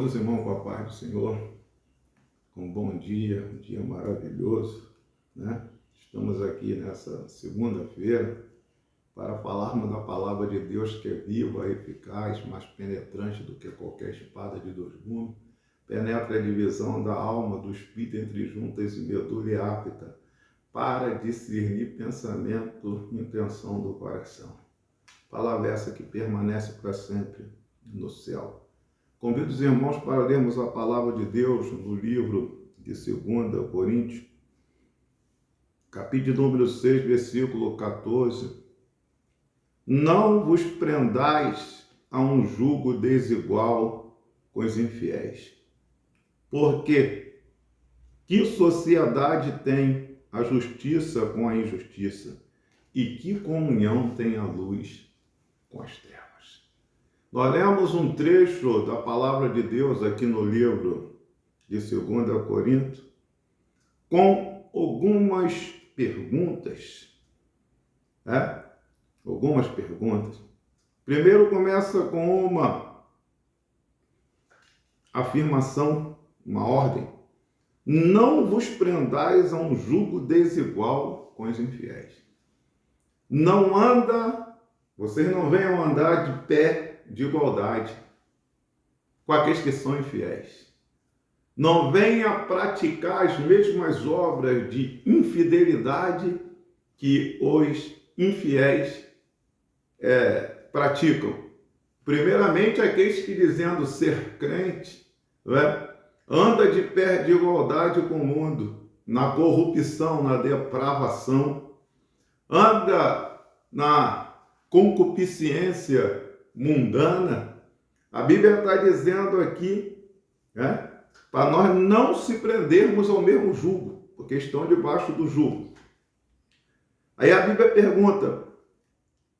Todos os irmãos com a paz do Senhor, com um bom dia, um dia maravilhoso, né? Estamos aqui nessa segunda-feira para falarmos da palavra de Deus que é viva, eficaz, mais penetrante do que qualquer espada de dois gumes, penetra a divisão da alma, do espírito entre juntas e medula e apta, para discernir pensamento e intenção do coração. Palavra essa que permanece para sempre no céu. Convido os irmãos para lermos a palavra de Deus no livro de 2 Coríntios, capítulo número 6, versículo 14. Não vos prendais a um jugo desigual com os infiéis. Porque que sociedade tem a justiça com a injustiça? E que comunhão tem a luz com as trevas? Nós lemos um trecho da palavra de Deus aqui no livro de 2 Coríntios, com algumas perguntas. Algumas perguntas. Primeiro começa com uma afirmação, uma ordem. Não vos prendais a um jugo desigual com os infiéis. Vocês não venham andar de pé de igualdade com aqueles que são infiéis. Não venha praticar as mesmas obras de infidelidade que os infiéis praticam. Primeiramente, aqueles que dizendo ser crente, anda de pé de igualdade com o mundo, na corrupção, na depravação, anda na concupiscência mundana. A Bíblia está dizendo aqui, para nós não se prendermos ao mesmo jugo, porque estão debaixo do jugo. Aí a Bíblia pergunta,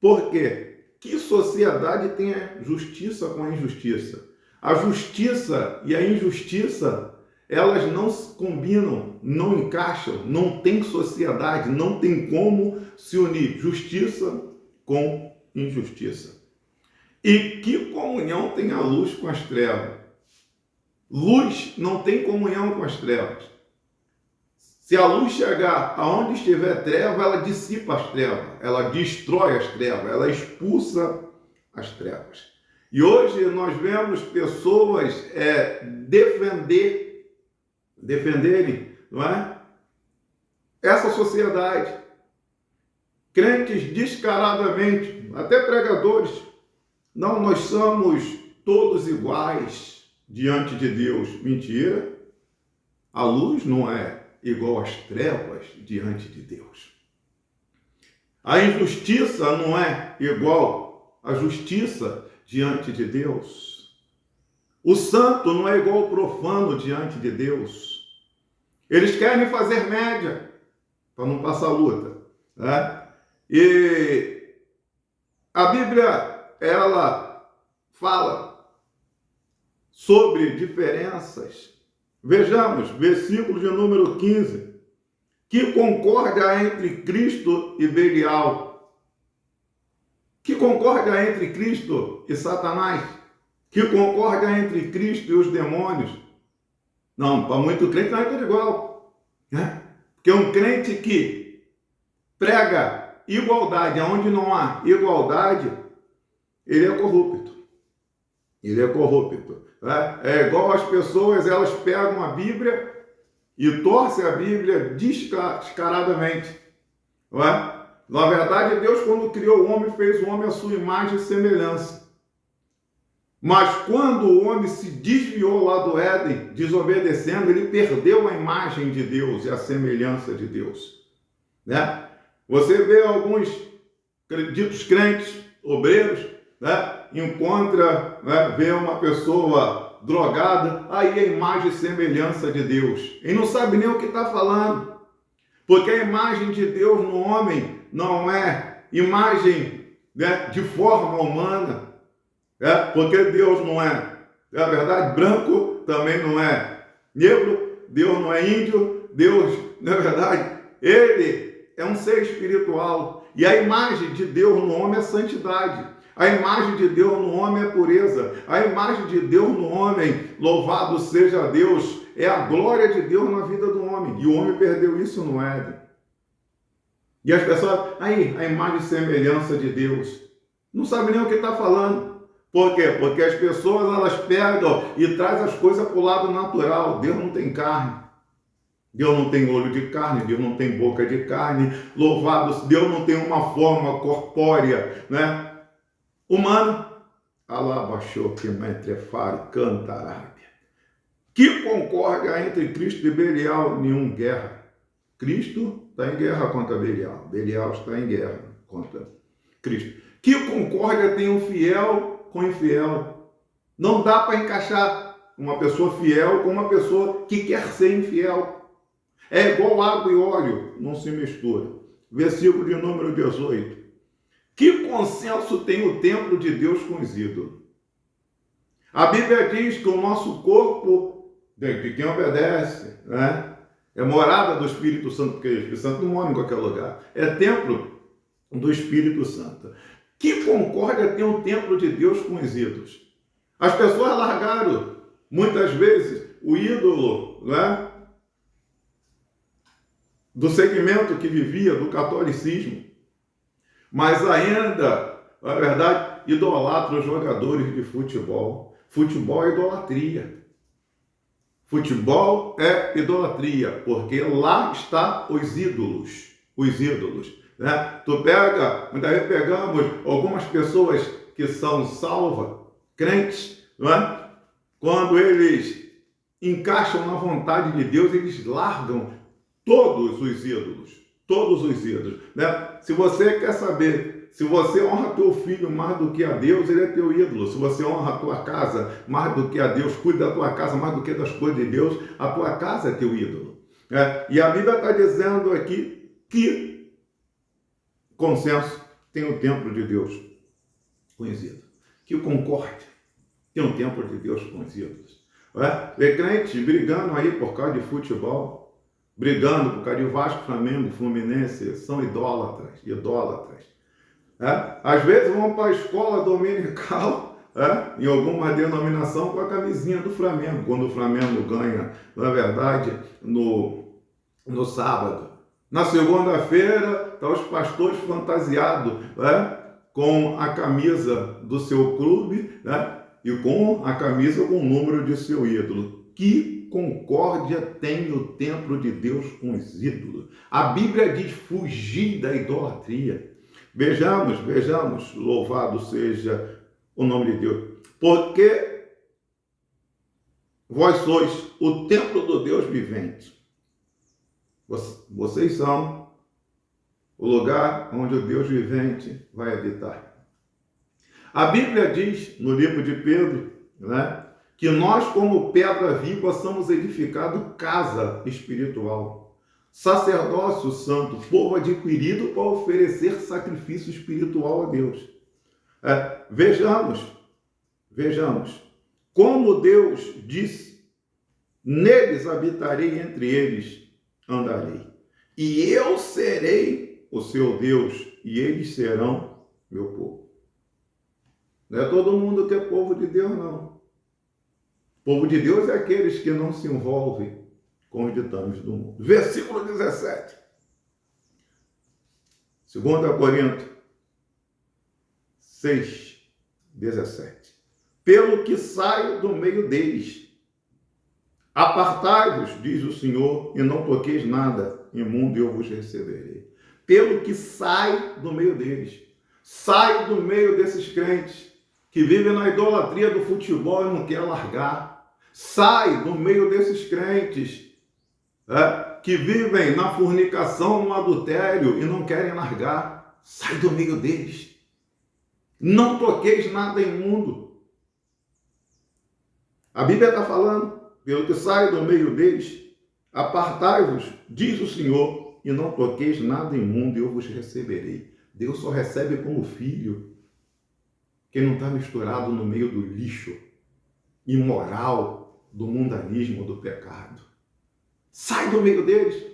por quê? Que sociedade tem a justiça com a injustiça? A justiça e a injustiça, elas não se combinam, não encaixam, não tem sociedade, não tem como se unir justiça com injustiça. E que comunhão tem a luz com as trevas? Luz não tem comunhão com as trevas. Se a luz chegar aonde estiver treva, ela dissipa as trevas, ela destrói as trevas, ela expulsa as trevas. E hoje nós vemos pessoas defenderem, não é? Essa sociedade. Crentes descaradamente, até pregadores. Não, nós somos todos iguais diante de Deus. Mentira. A luz não é igual às trevas diante de Deus. A injustiça não é igual à justiça diante de Deus. O santo não é igual ao profano diante de Deus. Eles querem fazer média para não passar luta, E a Bíblia, ela fala sobre diferenças. Vejamos, versículo de número 15. Que concórdia entre Cristo e Belial? Que concórdia entre Cristo e Satanás? Que concórdia entre Cristo e os demônios? Não, para muito crente não é tudo igual. Porque um crente que prega igualdade, onde não há igualdade, ele é corrupto. Ele é corrupto. É igual as pessoas, elas pegam a Bíblia e torcem a Bíblia descaradamente. Na verdade, Deus, quando criou o homem, fez o homem à sua imagem e semelhança. Mas quando o homem se desviou lá do Éden, desobedecendo, ele perdeu a imagem de Deus e a semelhança de Deus. Você vê alguns ditos crentes, obreiros, vê uma pessoa drogada, aí a imagem e semelhança de Deus. Ele não sabe nem o que está falando, porque a imagem de Deus no homem não é imagem de forma humana, porque Deus não é verdade, branco, também não é negro, Deus não é índio, Deus, na verdade, ele é um ser espiritual. E a imagem de Deus no homem é santidade. A imagem de Deus no homem é pureza. A imagem de Deus no homem, louvado seja Deus, é a glória de Deus na vida do homem. E o homem perdeu isso no Éden. E as pessoas, aí, a imagem e semelhança de Deus. Não sabe nem o que está falando. Por quê? Porque as pessoas, elas pegam e trazem as coisas para o lado natural. Deus não tem carne. Deus não tem olho de carne, Deus não tem boca de carne, louvado, Deus não tem uma forma corpórea, né? Humano, alabaxou que metrefare canta Arábia. Que concórdia entre Cristo e Belial? Nenhum guerra. Cristo está em guerra contra Belial. Belial está em guerra contra Cristo. Que concórdia tem um fiel com o infiel? Não dá para encaixar uma pessoa fiel com uma pessoa que quer ser infiel. É igual água e óleo, não se mistura. Versículo de número 18. Que consenso tem o templo de Deus com os ídolos? A Bíblia diz que o nosso corpo, de quem obedece, né, é morada do Espírito Santo, porque o Espírito Santo não mora em qualquer lugar. É templo do Espírito Santo. Que concórdia tem o templo de Deus com os ídolos? As pessoas largaram, muitas vezes, o ídolo, né, do segmento que vivia, do catolicismo, mas ainda, na verdade, idolatram os jogadores de futebol. Futebol é idolatria. Futebol é idolatria, porque lá está os ídolos, né? Tu pega, muitas vezes pegamos algumas pessoas que são salvas, crentes, não é? Quando eles encaixam na vontade de Deus, eles largam todos os ídolos, né? Se você quer saber, se você honra teu filho mais do que a Deus, ele é teu ídolo. Se você honra a tua casa mais do que a Deus, cuida da tua casa mais do que das coisas de Deus, a tua casa é teu ídolo. E a Bíblia está dizendo aqui que consenso tem o templo de Deus com os ídolos. Que concórdia tem o templo de Deus com os ídolos. Vê crentes brigando aí por causa de futebol, brigando por causa de Vasco, Flamengo, Fluminense, são idólatras. Às vezes vão para a escola dominical, em alguma denominação, com a camisinha do Flamengo, quando o Flamengo ganha, na verdade, no sábado. Na segunda-feira, estão os pastores fantasiados, com a camisa do seu clube, e com a camisa com o número de seu ídolo. Que concórdia tem o templo de Deus com os ídolos? A Bíblia diz fugir da idolatria. Vejamos, louvado seja o nome de Deus. Porque vós sois o templo do Deus vivente. Vocês são o lugar onde o Deus vivente vai habitar. A Bíblia diz, no livro de Pedro, que nós, como pedra viva, somos edificados casa espiritual, sacerdócio santo, povo adquirido para oferecer sacrifício espiritual a Deus. Vejamos como Deus disse: neles habitarei, entre eles andarei, e eu serei o seu Deus, e eles serão meu povo. Não é todo mundo que é povo de Deus, não. Povo de Deus é aqueles que não se envolvem com os ditames do mundo. Versículo 17. 2 Coríntios 6, 17. Pelo que saio do meio deles, apartai-vos, diz o Senhor, e não toqueis nada imundo, e eu vos receberei. Pelo que sai do meio deles. Sai do meio desses crentes que vivem na idolatria do futebol e não quer largar. Sai do meio desses crentes que vivem na fornicação, no adultério e não querem largar. Sai do meio deles. Não toqueis nada imundo. A Bíblia está falando, pelo que sai do meio deles, apartai-vos, diz o Senhor, e não toqueis nada imundo, e eu vos receberei. Deus só recebe como filho quem não está misturado no meio do lixo imoral, do mundanismo, do pecado. Sai do meio deles.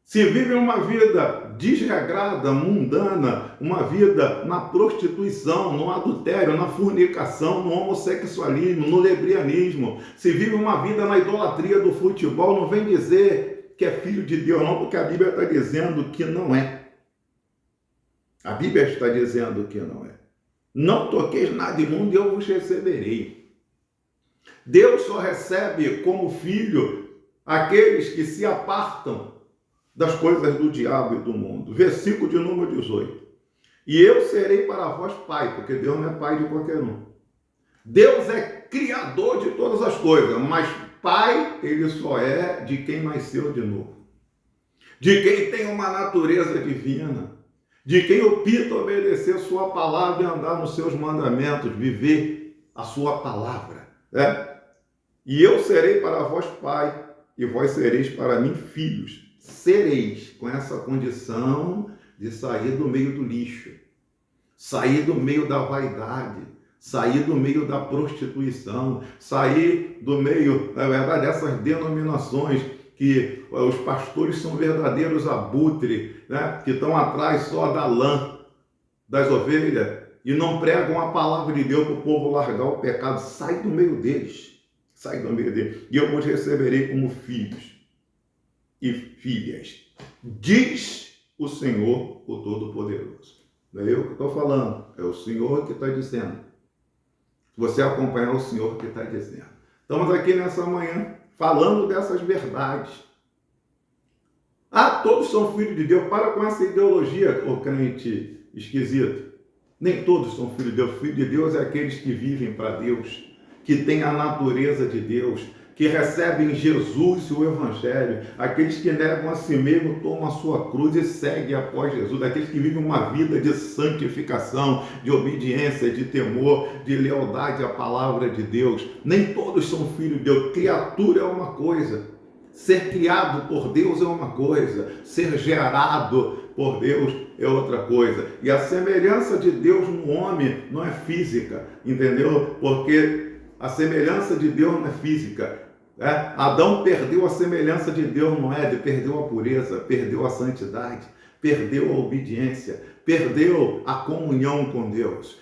Se vivem uma vida desregrada, mundana, uma vida na prostituição, no adultério, na fornicação, no homossexualismo, no lesbianismo, se vive uma vida na idolatria do futebol, não vem dizer que é filho de Deus não, porque a Bíblia está dizendo que não é. A Bíblia está dizendo que não é. Não toqueis nada imundo e eu vos receberei. Deus só recebe como filho aqueles que se apartam das coisas do diabo e do mundo. Versículo de número 18. E eu serei para vós pai, porque Deus não é pai de qualquer um. Deus é criador de todas as coisas, mas pai, ele só é de quem nasceu de novo. De quem tem uma natureza divina. De quem opta obedecer sua palavra e andar nos seus mandamentos, viver a sua palavra. E eu serei para vós pai, e vós sereis para mim filhos. Sereis, com essa condição de sair do meio do lixo, sair do meio da vaidade, sair do meio da prostituição, sair do meio, na verdade, dessas denominações que os pastores são verdadeiros abutres, né? Que estão atrás só da lã das ovelhas e não pregam a palavra de Deus para o povo largar o pecado. Sai do meio deles, sai do meio deles, e eu vos receberei como filhos e filhas, diz o Senhor, o Todo-Poderoso. Não é eu que estou falando, é o Senhor que está dizendo. Você acompanhar o Senhor que está dizendo. Estamos aqui nessa manhã falando dessas verdades. Todos são filhos de Deus. Para com essa ideologia, ô crente esquisito. Nem todos são filhos de Deus. Filho de Deus é aqueles que vivem para Deus, que têm a natureza de Deus, que recebem Jesus e o Evangelho, aqueles que negam a si mesmo, tomam a sua cruz e seguem após Jesus, aqueles que vivem uma vida de santificação, de obediência, de temor, de lealdade à palavra de Deus. Nem todos são filhos de Deus. Criatura é uma coisa, ser criado por Deus é uma coisa, ser gerado por Deus é outra coisa. E a semelhança de Deus no homem não é física, entendeu? Porque a semelhança de Deus não é física. Adão perdeu a semelhança de Deus no Éden, perdeu a pureza, perdeu a santidade, perdeu a obediência, perdeu a comunhão com Deus.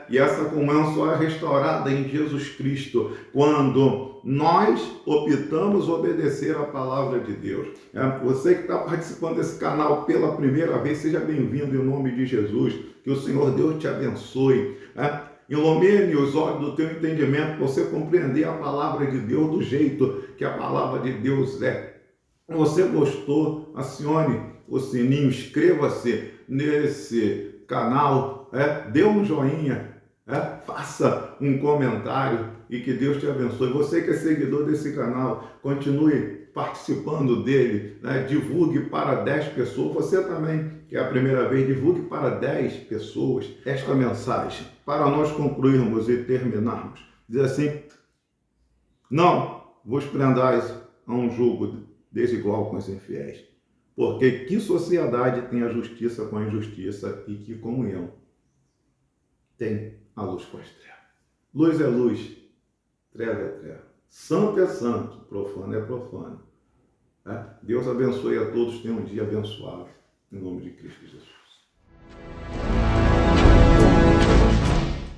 E essa comunhão só é restaurada em Jesus Cristo, quando nós optamos obedecer a palavra de Deus. Você que está participando desse canal pela primeira vez, seja bem-vindo em nome de Jesus, que o Senhor Deus te abençoe. Ilumine os olhos do teu entendimento para você compreender a palavra de Deus do jeito que a palavra de Deus é. Se você gostou, acione o sininho, inscreva-se nesse canal, dê um joinha, faça um comentário e que Deus te abençoe. Você que é seguidor desse canal, continue participando dele, divulgue para 10 pessoas. Você também, que é a primeira vez, divulgue para 10 pessoas esta mensagem, para nós concluirmos e terminarmos. Diz assim: não vos prendais a um jugo desigual com os infiéis, porque que sociedade tem a justiça com a injustiça e que comunhão tem a luz com as trevas? Luz é luz, treva é treva. Santo é santo, profano é profano. Deus abençoe a todos, tenham um dia abençoado, em nome de Cristo Jesus.